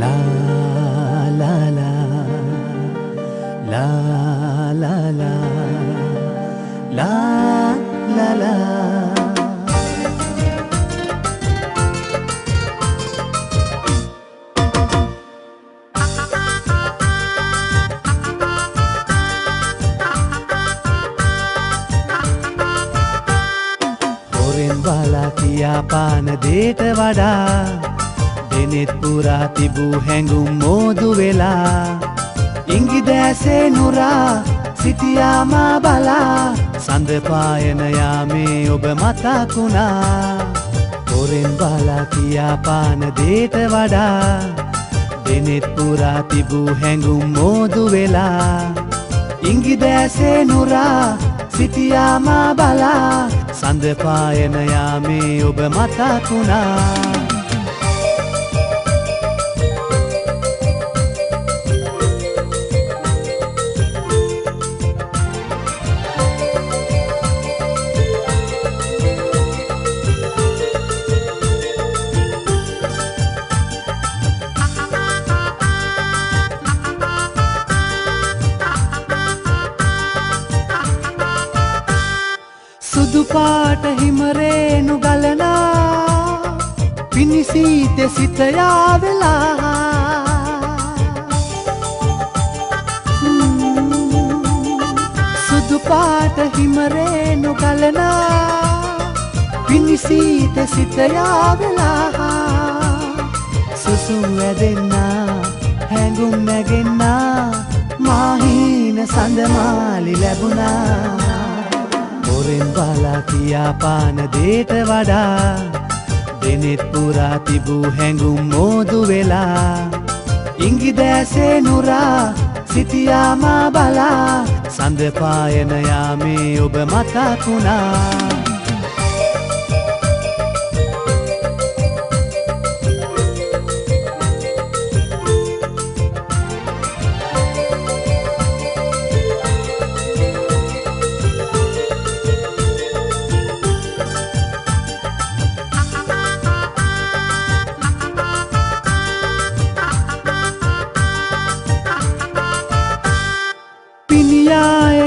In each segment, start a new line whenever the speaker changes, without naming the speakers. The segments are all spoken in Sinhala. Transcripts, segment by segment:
La la la la la la la la la හොරෙන් බලා කියා පාන දේට වඩා දෙනෙත් පුරා තිබූ හැඟුම් මෝදු වෙලා ඉංගි දැසේ නුරා සිටියා මා බලා සඳ පායන යාමේ ඔබ මතකුණා හොරෙන් බලා කියා පාන දේට වඩා දෙනෙත් පුරා තිබූ හැඟුම් මෝදු වෙලා ඉංගි දැසේ නුරා සිටියා මා බලා සඳ පායන යාමේ ඔබ මතකුණා සුදු පාට හිමරේනු ගලනා පිනිසීත සිත යාවෙලා සුදු පාට හිමරේනු ගලනා පිනිසීත සිත යාවෙලා සුසුම් වැදෙන්නා හැඟුම් නැගෙන්නා මාහින සඳමාලි ලැබුණා හොරෙන් බලා කියා පාන දේට වඩා දෙනෙත් පුරා තිබූ හැඟුම් මෝදු වෙලා ඉංගි දැසේ නුරා සිටියා මා බලා සඳ පායන යාමේ ඔබ මතකුණා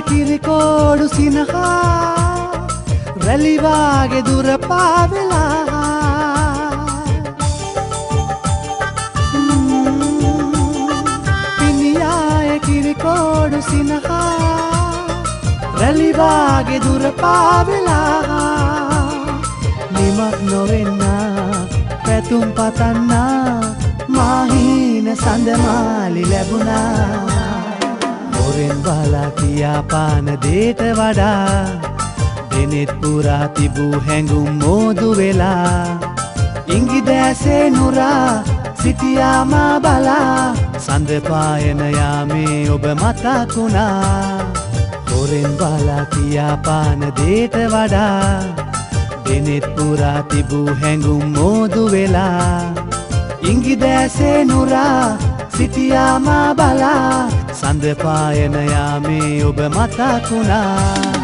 කිරිකෝඩු සිනහා රැලිවාගේ දුර පාවෙලා පිනියාය කිරිකෝඩු සිනහා රැලිවාගේ දුර පාවෙලා නිමක් නොවෙන්නා පැතුම් පතන්නා මාහින සඳමාලි ලැබුණා හොරෙන් බලා කියා පාන දේට වඩා දෙනෙත් පුරා තිබූ හැඟුම් මෝදු වෙලා ඉංගි දැසේ නුරා සිටියා මා බලා සඳ පායන යාමේ ඔබ මතකුණා හොරෙන් බලා කියා පාන දේට වඩා දෙනෙත් පුරා තිබූ හැඟුම් මෝදු වෙලා ඉංගි දැසේ නුරා සිටියා මා බලා සඳ පායන යාමේ ඔබ මතකුණා